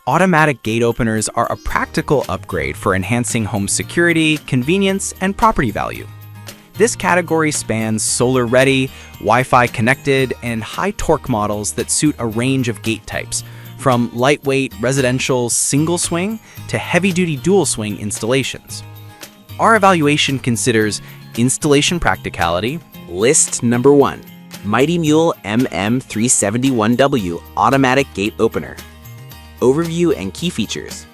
Automatic gate openers are a practical upgrade for enhancing home security, convenience, and property value. This category spans solar-ready, Wi-Fi connected, and high-torque models that suit a range of gate types, from lightweight residential single-swing to heavy-duty dual-swing installations. Our evaluation considers installation practicality. List number 1. Miele MM371W Automatic Gate Opener. Overview and key features.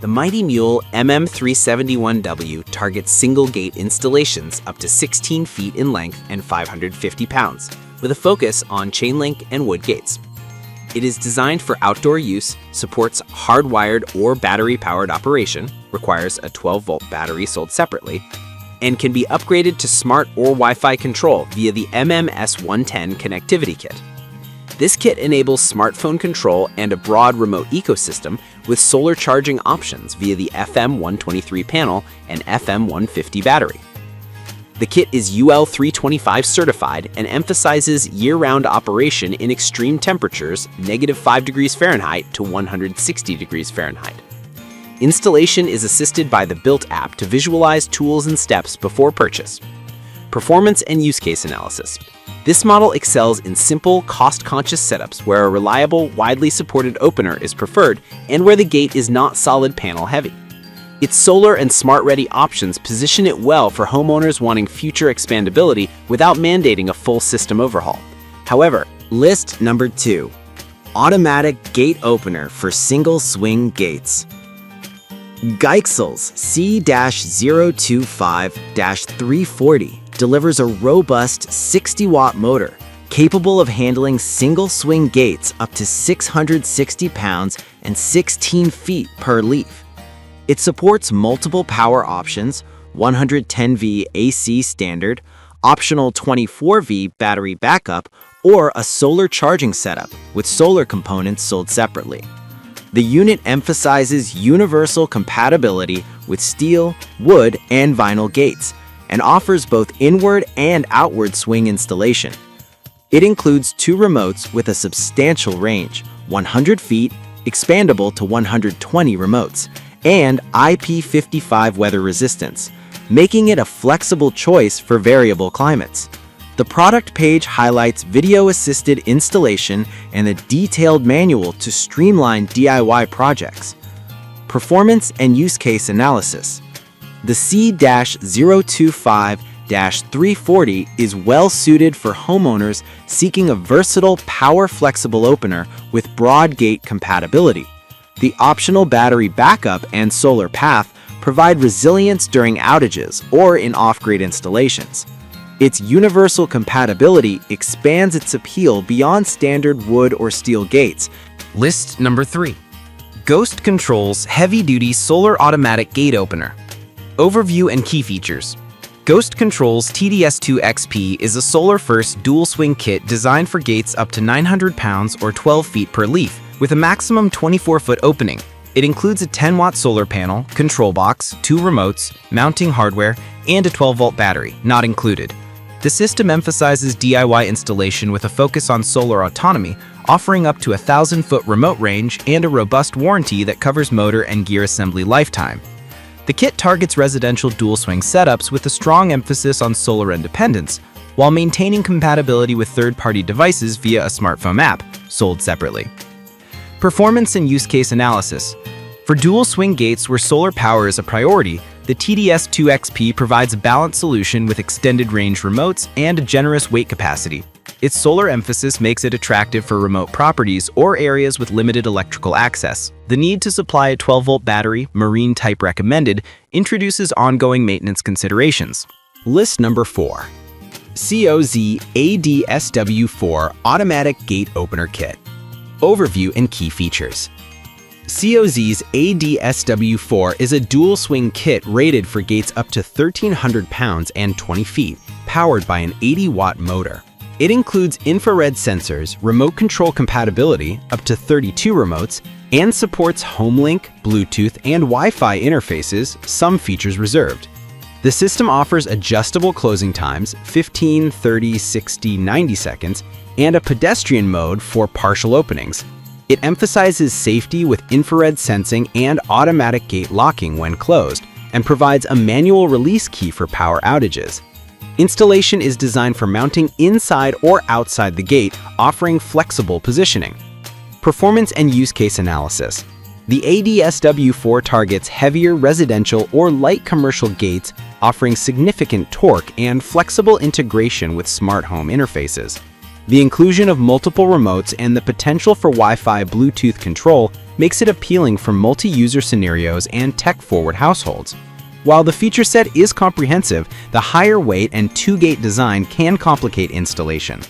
The Miele MM371W targets single-gate installations up to 16 feet in length and 550 pounds, with a focus on chain link and wood gates. It is designed for outdoor use, supports hardwired or battery-powered operation, requires a 12-volt battery sold separately, and can be upgraded to smart or Wi-Fi control via the MMS110 connectivity kit. This kit enables smartphone control and a broad remote ecosystem with solar charging options via the FM123 panel and FM150 battery. The kit is UL325 certified and emphasizes year-round operation in extreme temperatures, -5 degrees Fahrenheit to 160 degrees Fahrenheit. Installation is assisted by the Built app to visualize tools and steps before purchase. Performance and use case analysis. This model excels in simple, cost-conscious setups where a reliable, widely supported opener is preferred and where the gate is not solid panel heavy. Its solar and smart-ready options position it well for homeowners wanting future expandability without mandating a full system overhaul. However, list number 2. Automatic gate opener for single-swing gates. Geixel's C-025-340 delivers a robust 60-watt motor capable of handling single-swing gates up to 660 pounds and 16 feet per leaf. It supports multiple power options, 110V AC standard, optional 24V battery backup, or a solar charging setup with solar components sold separately. The unit emphasizes universal compatibility with steel, wood, and vinyl gates, and offers both inward and outward swing installation. It includes 2 remotes with a substantial range, 100 feet, expandable to 120 remotes, and IP55 weather resistance, making it a flexible choice for variable climates. The product page highlights video-assisted installation and a detailed manual to streamline DIY projects. Performance and use case analysis. The C-025-340 is well-suited for homeowners seeking a versatile, power-flexible opener with broad gate compatibility. The optional battery backup and solar path provide resilience during outages or in off-grid installations. Its universal compatibility expands its appeal beyond standard wood or steel gates. List number 3. Ghost Control's heavy-duty solar automatic gate opener. Overview and key features. Ghost Control's TDS2 XP is a solar-first dual-swing kit designed for gates up to 900 pounds or 12 feet per leaf, with a maximum 24-foot opening. It includes a 10-watt solar panel, control box, 2 remotes, mounting hardware, and a 12-volt battery, not included. The system emphasizes DIY installation with a focus on solar autonomy, offering up to a 1,000-foot remote range and a robust warranty that covers motor and gear assembly lifetime. The kit targets residential dual-swing setups with a strong emphasis on solar independence, while maintaining compatibility with third-party devices via a smartphone app, sold separately. Performance and use case analysis. For dual-swing gates where solar power is a priority, the TDS2 XP provides a balanced solution with extended range remotes and a generous weight capacity. Its solar emphasis makes it attractive for remote properties or areas with limited electrical access. The need to supply a 12-volt battery, marine type recommended, introduces ongoing maintenance considerations. List number 4. COZ ADSW4 Automatic Gate Opener Kit. Overview and key features. COZ's ADSW4 is a dual-swing kit rated for gates up to 1,300 pounds and 20 feet, powered by an 80-watt motor. It includes infrared sensors, remote control compatibility, up to 32 remotes, and supports HomeLink, Bluetooth, and Wi-Fi interfaces, some features reserved. The system offers adjustable closing times, 15, 30, 60, 90 seconds, and a pedestrian mode for partial openings. It emphasizes safety with infrared sensing and automatic gate locking when closed, and provides a manual release key for power outages. Installation is designed for mounting inside or outside the gate, offering flexible positioning. Performance and use case analysis. The ADSW4 targets heavier residential or light commercial gates, offering significant torque and flexible integration with smart home interfaces. The inclusion of multiple remotes and the potential for Wi-Fi Bluetooth control makes it appealing for multi-user scenarios and tech-forward households. While the feature set is comprehensive, the higher weight and two-gate design can complicate installation.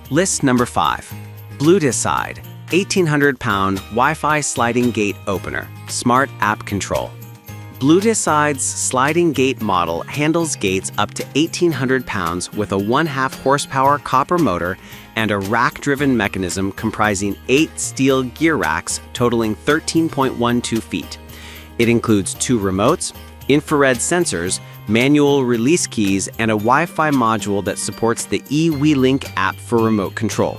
List number 5. Decide 1,800-pound Wi-Fi sliding gate opener, smart app control. Decide's sliding gate model handles gates up to 1,800 pounds with a 1/2 horsepower copper motor and a rack-driven mechanism comprising 8 steel gear racks totaling 13.12 feet. It includes 2 remotes, infrared sensors, manual release keys, and a Wi-Fi module that supports the eWeLink app for remote control.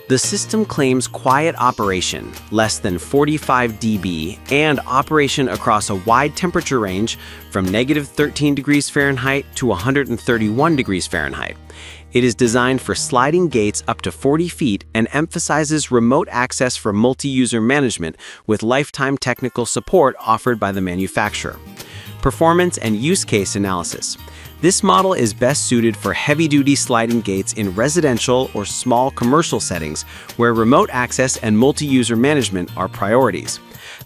The system claims quiet operation, less than 45 dB, and operation across a wide temperature range from -13 degrees Fahrenheit to 131 degrees Fahrenheit. It is designed for sliding gates up to 40 feet and emphasizes remote access for multi-user management with lifetime technical support offered by the manufacturer. Performance and use case analysis. This model is best suited for heavy-duty sliding gates in residential or small commercial settings where remote access and multi-user management are priorities.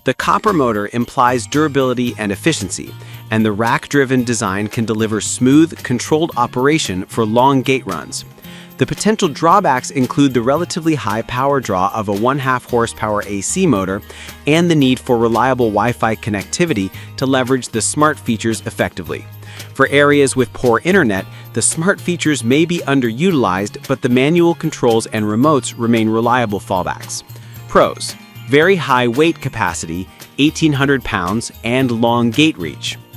The copper motor implies durability and efficiency, and the rack-driven design can deliver smooth, controlled operation for long gate runs. The potential drawbacks include the relatively high power draw of a 1/2 horsepower AC motor and the need for reliable Wi-Fi connectivity to leverage the smart features effectively. For areas with poor internet, the smart features may be underutilized, but the manual controls and remotes remain reliable fallbacks. Pros: very high weight capacity, 1,800 pounds, and long gate reach.